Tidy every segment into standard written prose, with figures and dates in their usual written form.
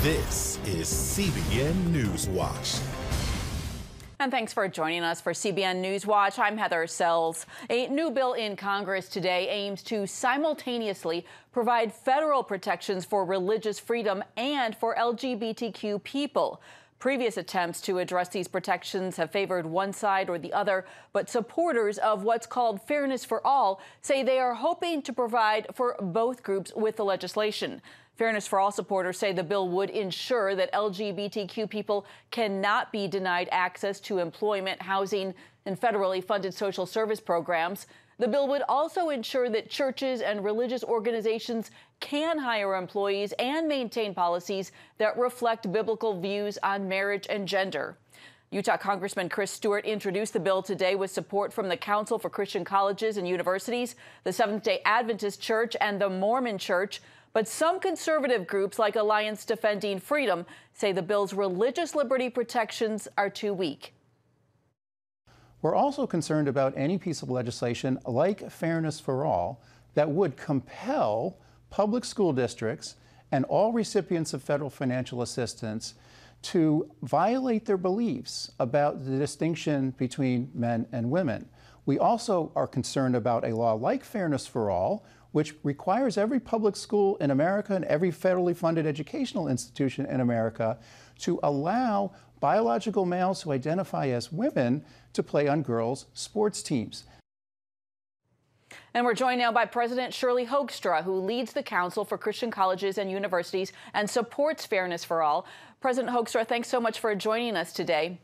This is CBN NewsWatch. And thanks for joining us for CBN NewsWatch. I'm Heather Sells. A new bill in Congress today aims to simultaneously provide federal protections for religious freedom and for LGBTQ people. Previous attempts to address these protections have favored one side or the other, but supporters of what's called Fairness for All say they are hoping to provide for both groups with the legislation. Fairness for All supporters say the bill would ensure that LGBTQ people cannot be denied access to employment, housing, and federally funded social service programs. The bill would also ensure that churches and religious organizations can hire employees and maintain policies that reflect biblical views on marriage and gender. Utah Congressman Chris Stewart introduced the bill today with support from the Council for Christian Colleges and Universities, the Seventh-day Adventist Church, and the Mormon Church. But some conservative groups like Alliance Defending Freedom say the bill's religious liberty protections are too weak. We're also concerned about any piece of legislation like Fairness for All that would compel public school districts and all recipients of federal financial assistance to violate their beliefs about the distinction between men and women. We also are concerned about a law like Fairness for All, which requires every public school in America and every federally funded educational institution in America to allow biological males who identify as women to play on girls' sports teams. And we're joined now by President Shirley Hoekstra, who leads the Council for Christian Colleges and Universities and supports Fairness for All. President Hoekstra, thanks so much for joining us today.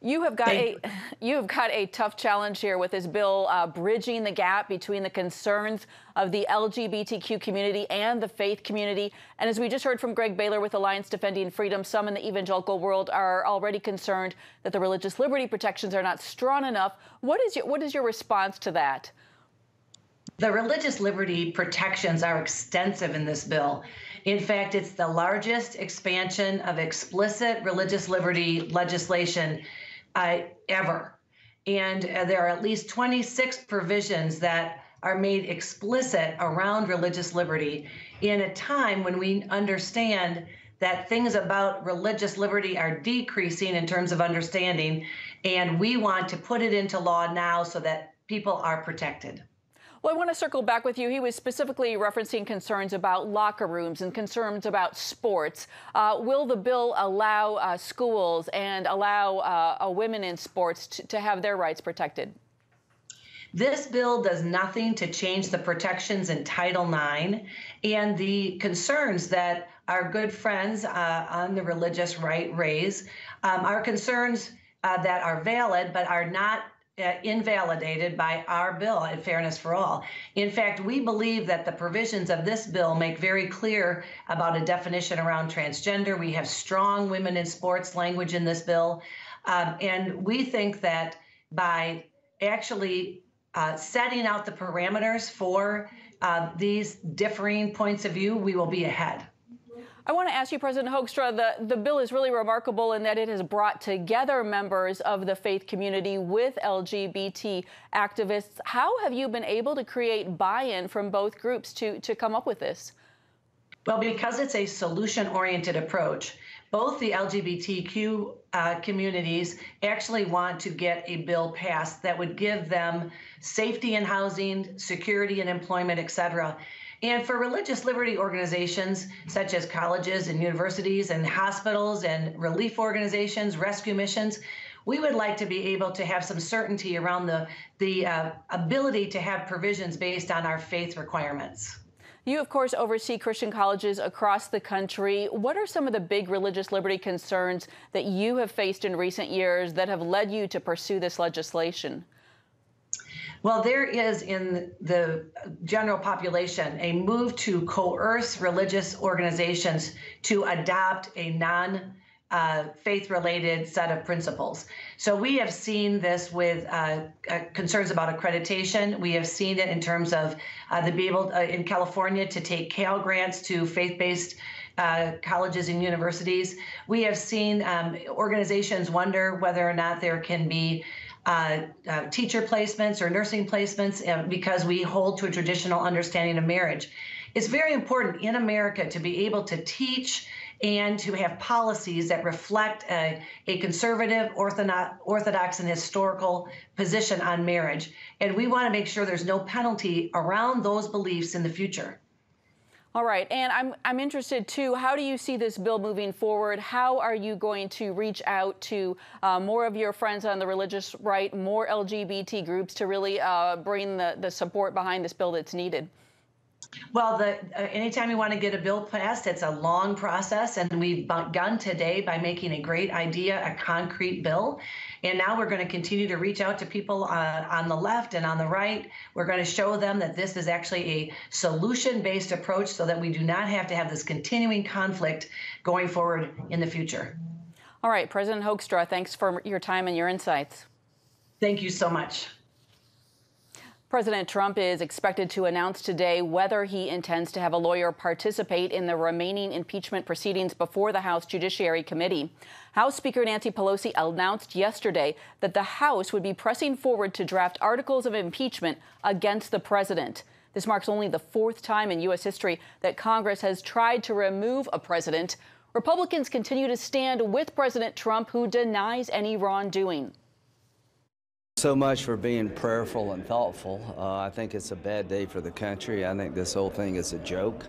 You have got a tough challenge here with this bill bridging the gap between the concerns of the LGBTQ community and the faith community. And as we just heard from Greg Baylor with Alliance Defending Freedom, some in the evangelical world are already concerned that the religious liberty protections are not strong enough. What is your response to that? The religious liberty protections are extensive in this bill. In fact, it's the largest expansion of explicit religious liberty legislation ever. And there are at least 26 provisions that are made explicit around religious liberty in a time when we understand that things about religious liberty are decreasing in terms of understanding, and we want to put it into law now so that people are protected. Well, I want to circle back with you. He was specifically referencing concerns about locker rooms and concerns about sports. Will the bill allow schools and allow women in sports to have their rights protected? This bill does nothing to change the protections in Title IX and the concerns that our good friends on the religious right raise are concerns that are valid but are not invalidated by our bill at Fairness for All. In fact, we believe that the provisions of this bill make very clear about a definition around transgender. We have strong women in sports language in this bill. And we think that by actually setting out the parameters for these differing points of view, we will be ahead. I want to ask you, President Hoekstra, the bill is really remarkable in that it has brought together members of the faith community with LGBT activists. How have you been able to create buy-in from both groups to come up with this? Well, because it's a solution-oriented approach. Both the LGBTQ communities actually want to get a bill passed that would give them safety in housing, security in employment, et cetera. And for religious liberty organizations, such as colleges and universities and hospitals and relief organizations, rescue missions, we would like to be able to have some certainty around the ability to have provisions based on our faith requirements. You, of course, oversee Christian colleges across the country. What are some of the big religious liberty concerns that you have faced in recent years that have led you to pursue this legislation? Well, there is in the general population a move to coerce religious organizations to adopt a non-faith-related set of principles. So we have seen this with concerns about accreditation. We have seen it in terms of be able in California to take Cal grants to faith-based colleges and universities. We have seen organizations wonder whether or not there can be teacher placements or nursing placements because we hold to a traditional understanding of marriage. It's very important in America to be able to teach and to have policies that reflect a conservative, orthodox, and historical position on marriage. And we want to make sure there's no penalty around those beliefs in the future. All right, and I'm interested too, how do you see this bill moving forward? How are you going to reach out to more of your friends on the religious right, more LGBT groups to really bring the support behind this bill that's needed? Well, anytime you want to get a bill passed, it's a long process, and we've begun today by making a great idea, a concrete bill. And now we're going to continue to reach out to people on the left and on the right. We're going to show them that this is actually a solution-based approach so that we do not have to have this continuing conflict going forward in the future. All right, President Hoekstra, thanks for your time and your insights. Thank you so much. President Trump is expected to announce today whether he intends to have a lawyer participate in the remaining impeachment proceedings before the House Judiciary Committee. House Speaker Nancy Pelosi announced yesterday that the House would be pressing forward to draft articles of impeachment against the president. This marks only the fourth time in U.S. history that Congress has tried to remove a president. Republicans continue to stand with President Trump, who denies any wrongdoing. So much for being prayerful and thoughtful. I think it's a bad day for the country. I think this whole thing is a joke.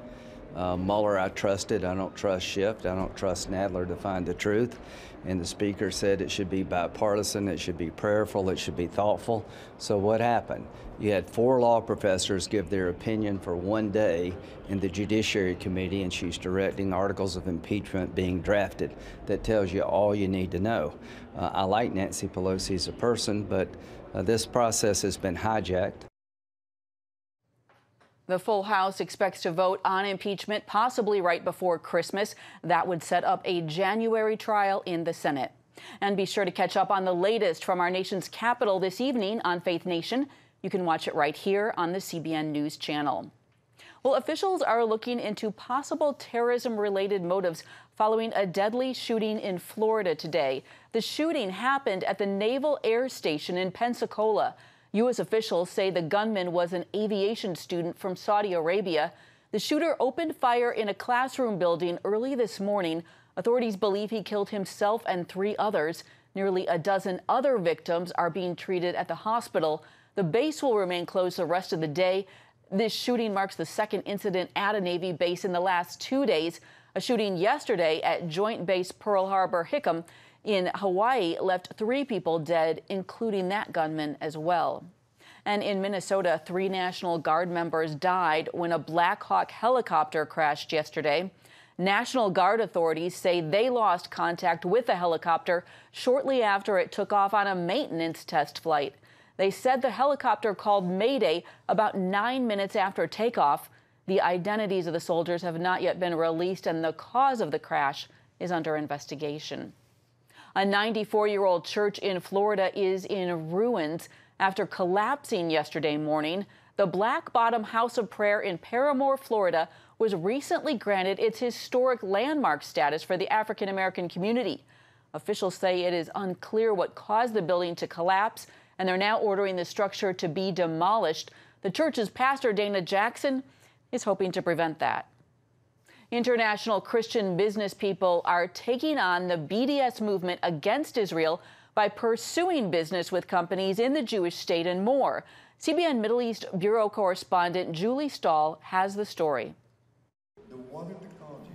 Mueller, I trusted. I don't trust Schiff. I don't trust Nadler to find the truth. And the Speaker said it should be bipartisan, it should be prayerful, it should be thoughtful. So what happened? You had 4 law professors give their opinion for one day in the Judiciary Committee, and she's directing articles of impeachment being drafted. That tells you all you need to know. I like Nancy Pelosi as a person, but this process has been hijacked. The full House expects to vote on impeachment possibly right before Christmas. That would set up a January trial in the Senate. And be sure to catch up on the latest from our nation's capital this evening on Faith Nation. You can watch it right here on the CBN News Channel. Well, officials are looking into possible terrorism-related motives following a deadly shooting in Florida today. The shooting happened at the Naval Air Station in Pensacola. U.S. officials say the gunman was an aviation student from Saudi Arabia. The shooter opened fire in a classroom building early this morning. Authorities believe he killed himself and 3 others. Nearly a dozen other victims are being treated at the hospital. The base will remain closed the rest of the day. This shooting marks the second incident at a Navy base in the last 2 days. A shooting yesterday at Joint Base Pearl Harbor-Hickam in Hawaii left 3 people dead, including that gunman as well. And in Minnesota, 3 National Guard members died when a Black Hawk helicopter crashed yesterday. National Guard authorities say they lost contact with the helicopter shortly after it took off on a maintenance test flight. They said the helicopter called Mayday about 9 minutes after takeoff. The identities of the soldiers have not yet been released, and the cause of the crash is under investigation. A 94-year-old church in Florida is in ruins after collapsing yesterday morning. The Black Bottom House of Prayer in Paramore, Florida, was recently granted its historic landmark status for the African-American community. Officials say it is unclear what caused the building to collapse, and they're now ordering the structure to be demolished. The church's pastor, Dana Jackson, is hoping to prevent that. International Christian business people are taking on the BDS movement against Israel by pursuing business with companies in the Jewish state and more. CBN Middle East Bureau correspondent Julie Stahl has the story.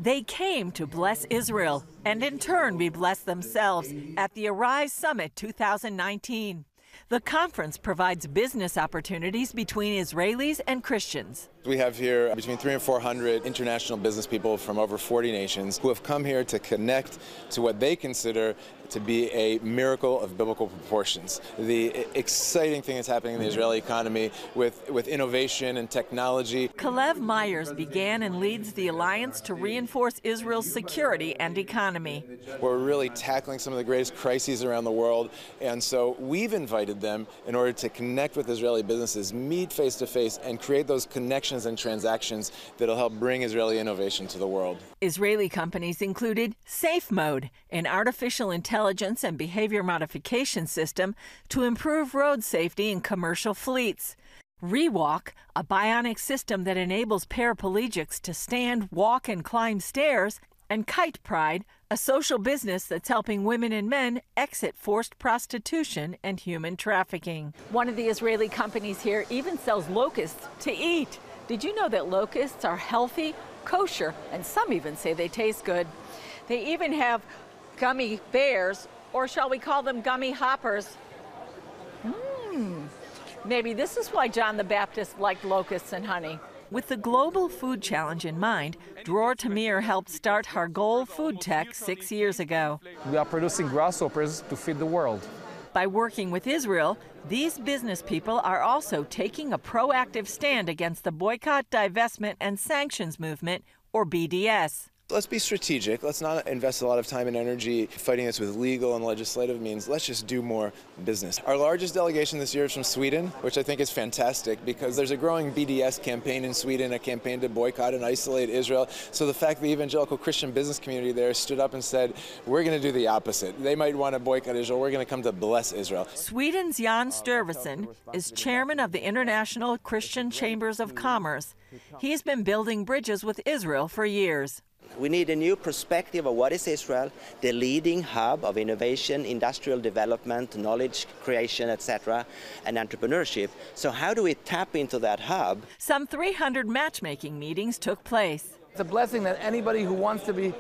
They came to bless Israel and in turn be blessed themselves at the Arise Summit 2019. The conference provides business opportunities between Israelis and Christians. We have here between 300 and 400 international business people from over 40 nations who have come here to connect to what they consider to be a miracle of biblical proportions. The exciting thing that's happening in the Israeli economy with innovation and technology. Kalev Myers began and leads the alliance to reinforce Israel's security and economy. We're really tackling some of the greatest crises around the world, and so we've invited them in order to connect with Israeli businesses, meet face to face, and create those connections and transactions that'll help bring Israeli innovation to the world. Israeli companies included Safe Mode, an artificial intelligence and behavior modification system to improve road safety in commercial fleets. Rewalk, a bionic system that enables paraplegics to stand, walk, and climb stairs. and Kite Pride, a social business that's helping women and men exit forced prostitution and human trafficking. One of the Israeli companies here even sells locusts to eat. Did you know that locusts are healthy, kosher, and some even say they taste good? They even have gummy bears, or shall we call them gummy hoppers? Maybe this is why John the Baptist liked locusts and honey. With the global food challenge in mind, Dror Tamir helped start Hargol Food Tech 6 years ago. We are producing grasshoppers to feed the world. By working with Israel, these business people are also taking a proactive stand against the Boycott, Divestment, and Sanctions Movement, or BDS. Let's be strategic. Let's not invest a lot of time and energy fighting this with legal and legislative means. Let's just do more business. Our largest delegation this year is from Sweden, which I think is fantastic because there's a growing BDS campaign in Sweden, a campaign to boycott and isolate Israel. So the fact the evangelical Christian business community there stood up and said, we're going to do the opposite. They might want to boycott Israel. We're going to come to bless Israel. Sweden's Jan Sturveson is chairman of the International Christian Chambers of Commerce. He's been building bridges with Israel for years. We need a new perspective of what is Israel, the leading hub of innovation, industrial development, knowledge creation, etc., and entrepreneurship. So how do we tap into that hub? Some 300 matchmaking meetings took place. It's a blessing that anybody who wants to be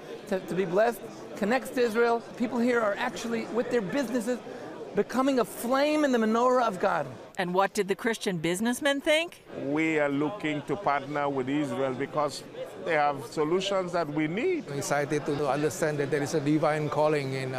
blessed connects to Israel. People here are actually, with their businesses, becoming a flame in the menorah of God. And what did the Christian businessmen think? We are looking to partner with Israel because they have solutions that we need. I'm excited to understand that there is a divine calling in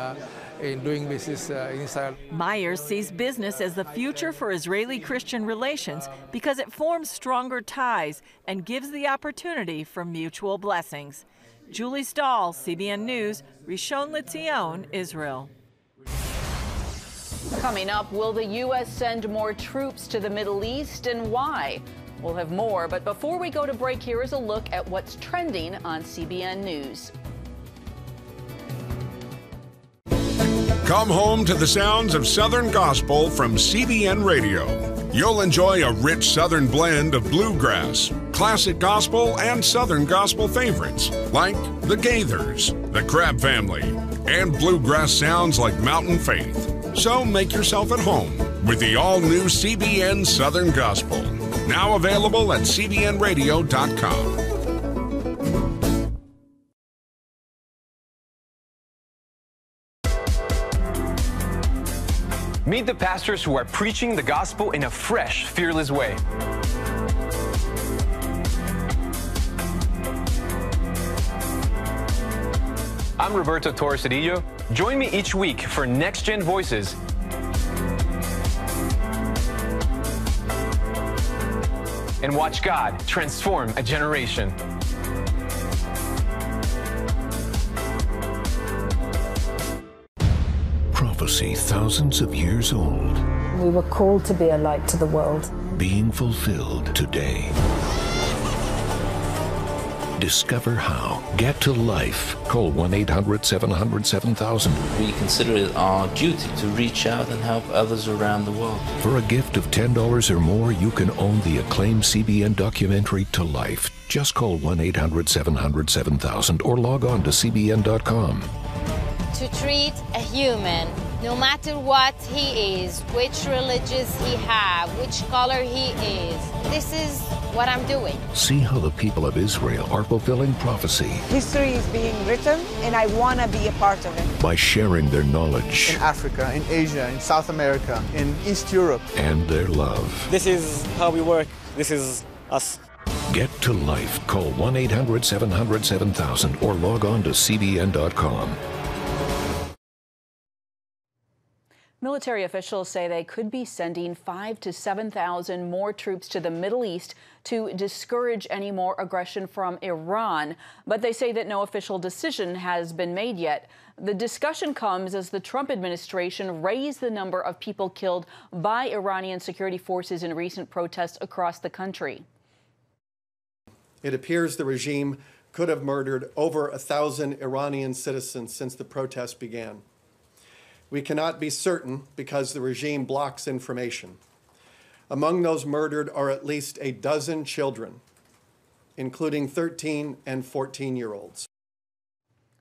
doing business in Israel. Myers sees business as the future for Israeli-Christian relations because it forms stronger ties and gives the opportunity for mutual blessings. Julie Stahl, CBN News, Rishon LeZion, Israel. Coming up, will the U.S. send more troops to the Middle East and why? We'll have more, but before we go to break, here is a look at what's trending on CBN News. Come home to the sounds of Southern Gospel from CBN Radio. You'll enjoy a rich Southern blend of bluegrass, classic gospel, and Southern gospel favorites like the Gaithers, the Crab Family, and bluegrass sounds like Mountain Faith. So make yourself at home with the all-new CBN Southern Gospel. Now available at cbnradio.com. Meet the pastors who are preaching the gospel in a fresh, fearless way. I'm Roberto Torres-Cedillo. Join me each week for Next Gen Voices. And watch God transform a generation. Prophecy thousands of years old. We were called to be a light to the world. Being fulfilled today. Discover how. Get to life. Call 1-800-700-7000. We consider it our duty to reach out and help others around the world. For a gift of $10 or more, you can own the acclaimed CBN documentary To Life. Just call 1-800-700-7000 or log on to cbn.com. To treat a human, no matter what he is, which religious he have, which color he is. This is what I'm doing. See how the people of Israel are fulfilling prophecy. History is being written, and I want to be a part of it. By sharing their knowledge. In Africa, in Asia, in South America, in East Europe. And their love. This is how we work. This is us. Get to life. Call 1-800-700-7000 or log on to cbn.com. Military officials say they could be sending 5,000 to 7,000 more troops to the Middle East to discourage any more aggression from Iran. But they say that no official decision has been made yet. The discussion comes as the Trump administration raised the number of people killed by Iranian security forces in recent protests across the country. It appears the regime could have murdered over 1,000 Iranian citizens since the protests began. We cannot be certain because the regime blocks information. Among those murdered are at least a dozen children, including 13 and 14-year-olds.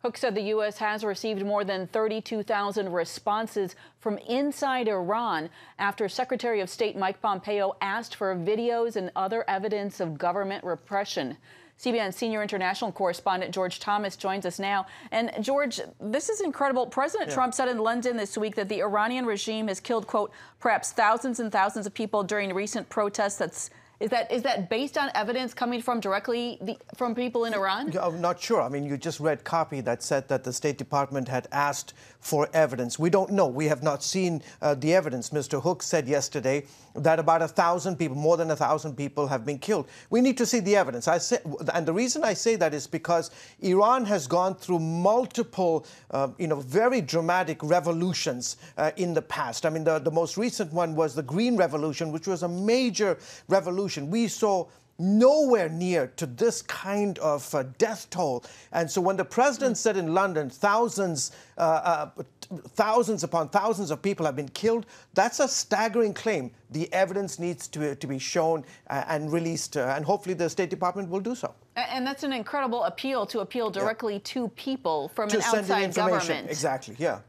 Hook said the U.S. has received more than 32,000 responses from inside Iran after Secretary of State Mike Pompeo asked for videos and other evidence of government repression. CBN senior international correspondent George Thomas joins us now. And George, this is incredible. President Trump said in London this week that the Iranian regime has killed, quote, perhaps thousands and thousands of people during recent protests. Is that based on evidence coming from directly from people in Iran? I'm not sure. I mean, you just read copy that said that the State Department had asked for evidence. We don't know. We have not seen the evidence. Mr. Hook said yesterday that about 1,000 people, more than 1,000 people have been killed. We need to see the evidence. And the reason I say that is because Iran has gone through multiple, very dramatic revolutions in the past. I mean, the most recent one was the Green Revolution, which was a major revolution. We saw nowhere near to this kind of death toll. And so when the president said in London, thousands upon thousands of people have been killed, that's a staggering claim. The evidence needs to be shown and released, and hopefully the State Department will do so. And that's an incredible appeal directly to people from an outside government. Exactly. Yeah.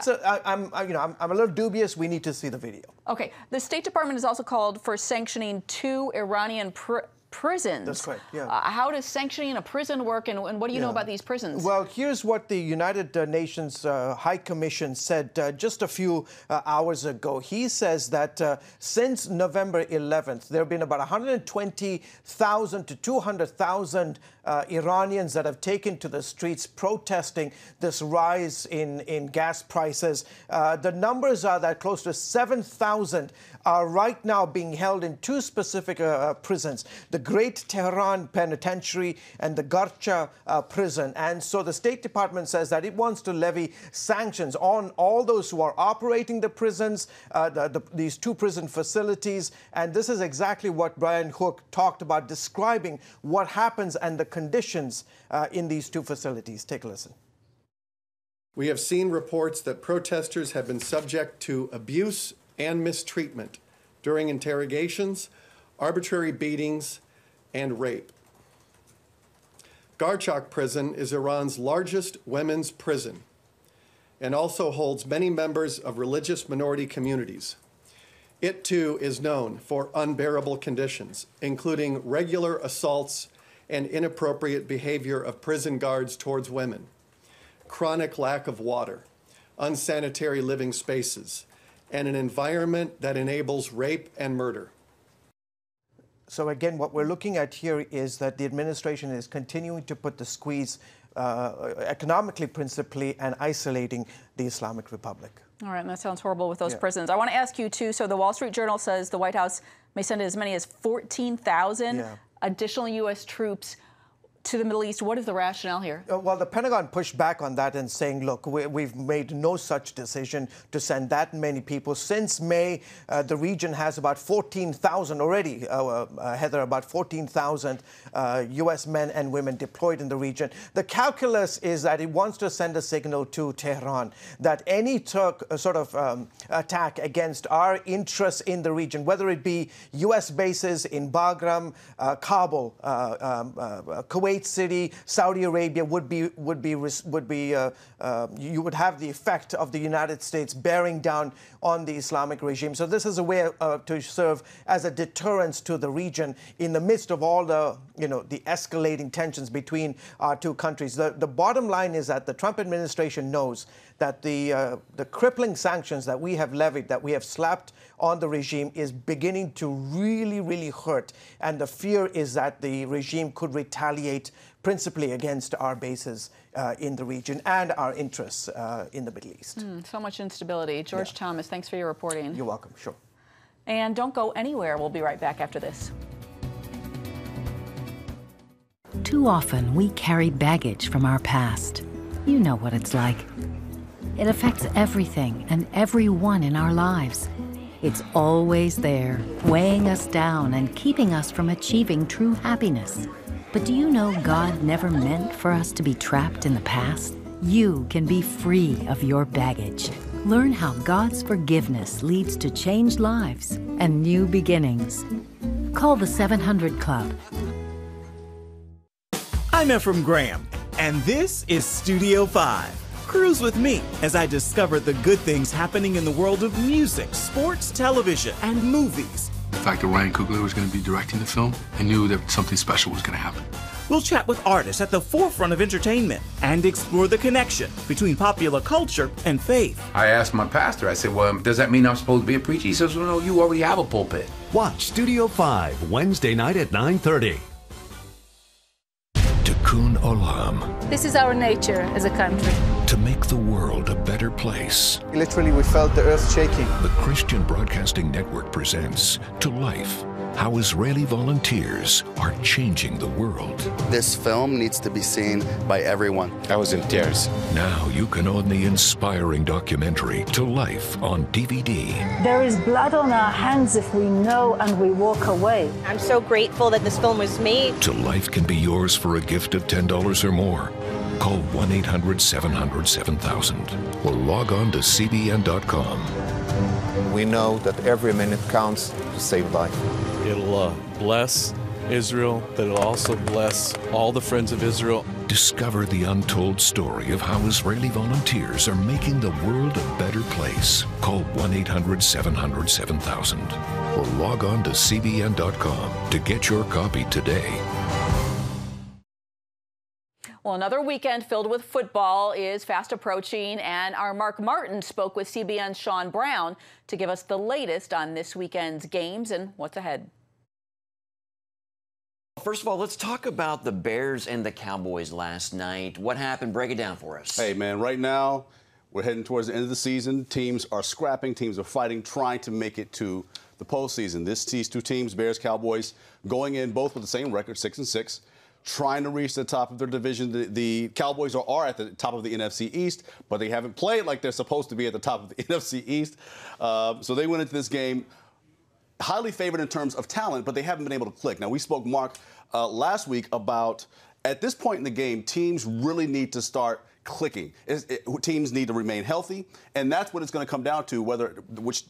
So I'm a little dubious. We need to see the video. Okay. The State Department has also called for sanctioning 2 Iranian prisons. That's correct, yeah. How does sanctioning a prison work, and what do you know about these prisons? Well, here's what the United Nations High Commission said just a few hours ago. He says that since November 11th, there have been about 120,000 to 200,000 Iranians that have taken to the streets protesting this rise in gas prices. The numbers are that close to 7,000 are right now being held in 2 specific prisons, the Great Tehran Penitentiary and the Garcha prison. And so the State Department says that it wants to levy sanctions on all those who are operating the prisons, these 2 prison facilities. And this is exactly what Brian Hook talked about, describing what happens and the conditions in these 2 facilities. Take a listen. We have seen reports that protesters have been subject to abuse and mistreatment during interrogations, arbitrary beatings, and rape. Garchak prison is Iran's largest women's prison and also holds many members of religious minority communities. It too is known for unbearable conditions, including regular assaults and inappropriate behavior of prison guards towards women, chronic lack of water, unsanitary living spaces, and an environment that enables rape and murder. So again, what we're looking at here is that the administration is continuing to put the squeeze economically, principally, and isolating the Islamic Republic. All right, and that sounds horrible with those prisons. I want to ask you, too, so the Wall Street Journal says the White House may send as many as 14,000 additional U.S. troops to the Middle East. What is the rationale here? Well, the Pentagon pushed back on that and saying, look, we've made no such decision to send that many people. Since May, the region has about 14,000 already, Heather, about 14,000 U.S. men and women deployed in the region. The calculus is that it wants to send a signal to Tehran that any sort of attack against our interests in the region, whether it be U.S. bases in Bagram, Kabul, Kuwait City, Saudi Arabia, you would have the effect of the United States bearing down on the Islamic regime. So this is a way to serve as a deterrence to the region in the midst of all the escalating tensions between our 2 countries. The bottom line is that the Trump administration knows that the crippling sanctions that we have levied, that we have slapped on the regime, is beginning to really, really hurt. And the fear is that the regime could retaliate principally against our bases in the region and our interests in the Middle East. So much instability. George Thomas, thanks for your reporting. You're welcome. Sure. And don't go anywhere. We'll be right back after this. Too often, we carry baggage from our past. You know what it's like. It affects everything and everyone in our lives. It's always there, weighing us down and keeping us from achieving true happiness. But do you know God never meant for us to be trapped in the past? You can be free of your baggage. Learn how God's forgiveness leads to changed lives and new beginnings. Call the 700 Club. I'm Ephraim Graham. And this is Studio 5. Cruise with me as I discover the good things happening in the world of music, sports, television, and movies. The fact that Ryan Coogler was going to be directing the film, I knew that something special was going to happen. We'll chat with artists at the forefront of entertainment and explore the connection between popular culture and faith. I asked my pastor, I said, well, does that mean I'm supposed to be a preacher? He says, well, no, you already have a pulpit. Watch Studio 5, Wednesday night at 9:30. Tikkun Olam. This is our nature as a country. To make the world a better place. Literally, we felt the earth shaking. The Christian Broadcasting Network presents To Life, how Israeli volunteers are changing the world. This film needs to be seen by everyone. I was in tears. Now you can own the inspiring documentary To Life on DVD. There is blood on our hands if we know and we walk away. I'm so grateful that this film was made. To Life can be yours for a gift of $10 or more. Call 1-800-700-7000 or log on to CBN.com. We know that every minute counts to save life. It'll bless Israel, but it'll also bless all the friends of Israel. Discover the untold story of how Israeli volunteers are making the world a better place. Call 1-800-700-7000 or log on to CBN.com to get your copy today. Well, another weekend filled with football is fast approaching, and our Mark Martin spoke with CBN's Sean Brown to give us the latest on this weekend's games and what's ahead. First of all, let's talk about the Bears and the Cowboys last night. What happened? Break it down for us. Hey, man, right now we're heading towards the end of the season. Teams are scrapping. Teams are fighting, trying to make it to the postseason. These two teams, Bears, Cowboys, going in both with the same record, 6-6. Trying to reach the top of their division. The Cowboys are at the top of the NFC East, but they haven't played like they're supposed to be at the top of the NFC East. So they went into this game highly favored in terms of talent, but they haven't been able to click. Now, we spoke, Mark, last week about at this point in the game, teams really need to start clicking. Teams need to remain healthy, and that's what it's going to come down to,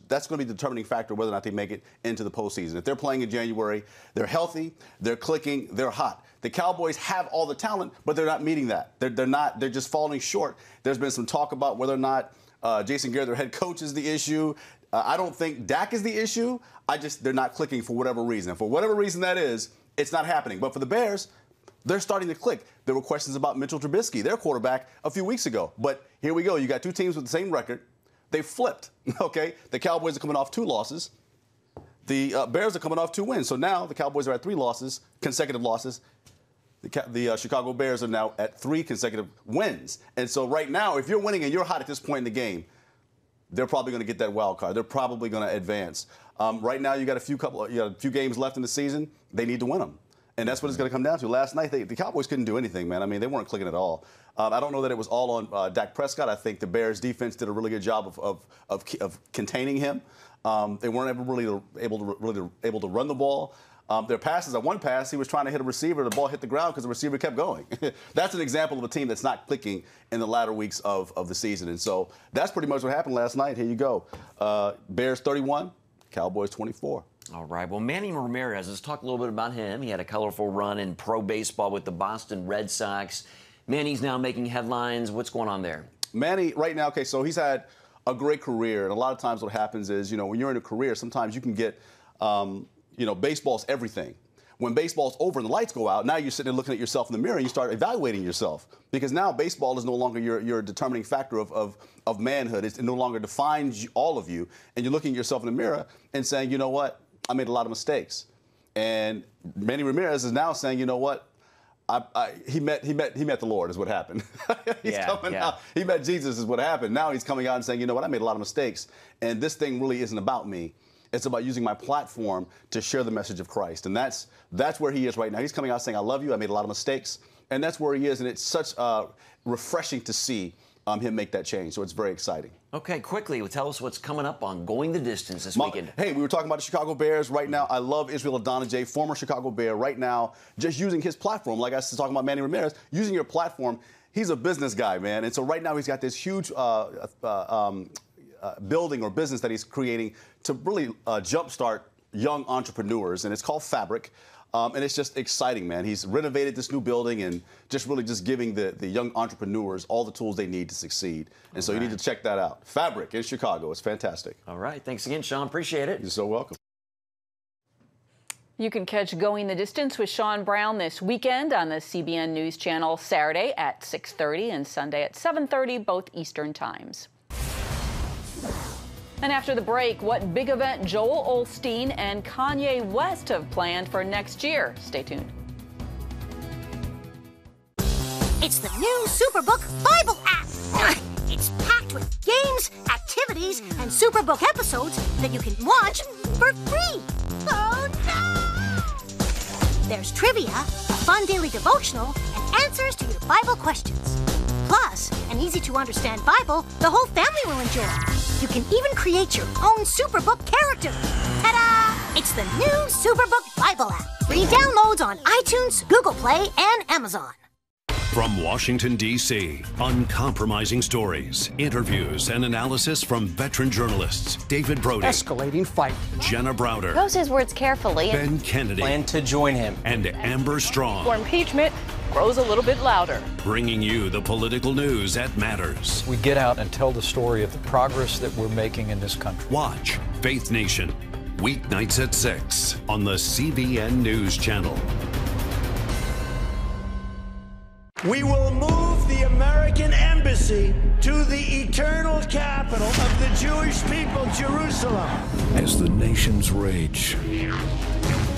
that's going to be the determining factor whether or not they make it into the postseason. If they're playing in January, they're healthy, they're clicking, they're hot. The Cowboys have all the talent, but they're not meeting that. They're just falling short. There's been some talk about whether or not Jason Garrett, their head coach, is the issue. I don't think Dak is the issue. They're not clicking for whatever reason. And for whatever reason that is, it's not happening. But for the Bears, they're starting to click. There were questions about Mitchell Trubisky, their quarterback, a few weeks ago. But here we go. You got two teams with the same record. They flipped, okay? The Cowboys are coming off 2 losses. The Bears are coming off 2 wins. So now the Cowboys are at 3 losses, consecutive losses. The Chicago Bears are now at 3 consecutive wins. And so right now, if you're winning and you're hot at this point in the game, they're probably going to get that wild card. They're probably going to advance. Right now, you got a few games left in the season. They need to win them. And that's what it's going to come down to. Last night, the Cowboys couldn't do anything, man. I mean, they weren't clicking at all. I don't know that it was all on Dak Prescott. I think the Bears' defense did a really good job of containing him. They weren't ever really able to run the ball. Their passes, at one pass, he was trying to hit a receiver, the ball hit the ground because the receiver kept going. That's an example of a team that's not clicking in the latter weeks of the season. And so that's pretty much what happened last night. Here you go. Bears 31, Cowboys 24. All right. Well, Manny Ramirez, let's talk a little bit about him. He had a colorful run in pro baseball with the Boston Red Sox. Manny's now making headlines. What's going on there? Manny, right now, okay, so he's had a great career. And a lot of times what happens is, when you're in a career, sometimes you can get, baseball's everything. When baseball's over and the lights go out, now you're sitting there looking at yourself in the mirror and you start evaluating yourself. Because now baseball is no longer your determining factor of manhood. It no longer defines all of you. And you're looking at yourself in the mirror and saying, you know what? I made a lot of mistakes. And Manny Ramirez is now saying, you know what? He met the Lord is what happened. Out. He met Jesus is what happened. Now he's coming out and saying, you know what? I made a lot of mistakes. And this thing really isn't about me. It's about using my platform to share the message of Christ. And that's where he is right now. He's coming out saying, I love you. I made a lot of mistakes. And that's where he is. And it's such refreshing to see him make that change. So it's very exciting. Okay, quickly, tell us what's coming up on Going the Distance this weekend. Hey, we were talking about the Chicago Bears. Right now, I love Israel Adonijah, former Chicago Bear. Right now, just using his platform, like I was talking about Manny Ramirez, using your platform. He's a business guy, man. And so right now, he's got this huge building or business that he's creating to really jumpstart young entrepreneurs, and it's called Fabric. And it's just exciting, man. He's renovated this new building and just really just giving the young entrepreneurs all the tools they need to succeed. And so you need to check that out. Fabric in Chicago. It's fantastic. All right. Thanks again, Sean. Appreciate it. You're so welcome. You can catch Going the Distance with Sean Brown this weekend on the CBN News Channel, Saturday at 6:30 and Sunday at 7:30, both Eastern times. And after the break, what big event Joel Osteen and Kanye West have planned for next year. Stay tuned. It's the new Superbook Bible app. It's packed with games, activities, and Superbook episodes that you can watch for free. Oh, no! There's trivia, a fun daily devotional, and answers to your Bible questions. Plus, an easy-to-understand Bible the whole family will enjoy. You can even create your own Superbook character. Ta-da! It's the new Superbook Bible app. Free downloads on iTunes, Google Play, and Amazon. From Washington, D.C., uncompromising stories, interviews, and analysis from veteran journalists David Brody. Escalating fight. Jenna Browder. Chose his words carefully. Ben Kennedy. Plan to join him. And Amber Strong. For impeachment grows a little bit louder. Bringing you the political news that matters. We get out and tell the story of the progress that we're making in this country. Watch Faith Nation, weeknights at 6 on the CBN News Channel. We will move the American embassy to the eternal capital of the Jewish people, Jerusalem. As the nations rage,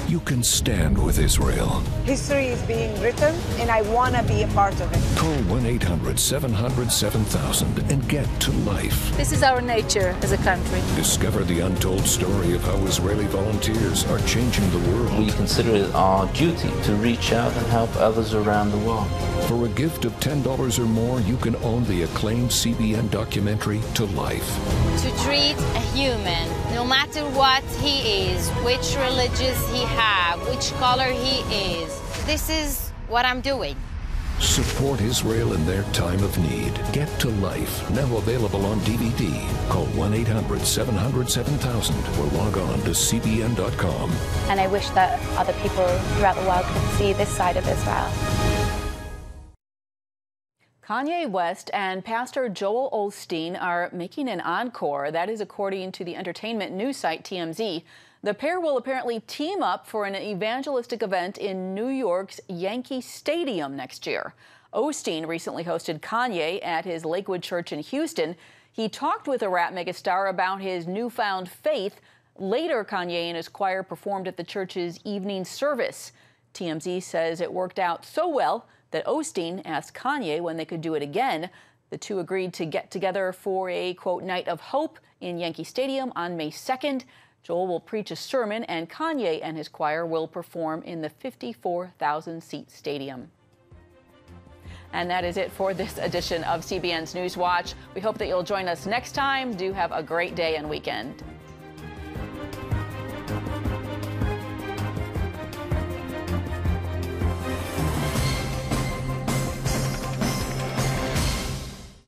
you can stand with Israel. History is being written, and I want to be a part of it. Call 1-800-700-7000 and get to life. This is our nature as a country. Discover the untold story of how Israeli volunteers are changing the world. We consider it our duty to reach out and help others around the world. For a gift of $10 or more, you can own the acclaimed CBN documentary To Life. To treat a human, no matter what he is, which religious he have, which color he is, this is what I'm doing. Support Israel in their time of need. Get to Life, now available on DVD. Call 1-800-700-7000 or log on to cbn.com. And I wish that other people throughout the world could see this side of Israel. Kanye West and Pastor Joel Osteen are making an encore. That is according to the entertainment news site TMZ. The pair will apparently team up for an evangelistic event in New York's Yankee Stadium next year. Osteen recently hosted Kanye at his Lakewood Church in Houston. He talked with the rap megastar about his newfound faith. Later, Kanye and his choir performed at the church's evening service. TMZ says it worked out so well that Osteen asked Kanye when they could do it again. The two agreed to get together for a, quote, night of hope in Yankee Stadium on May 2nd. Joel will preach a sermon, and Kanye and his choir will perform in the 54,000-seat stadium. And that is it for this edition of CBN's News Watch. We hope that you'll join us next time. Do have a great day and weekend.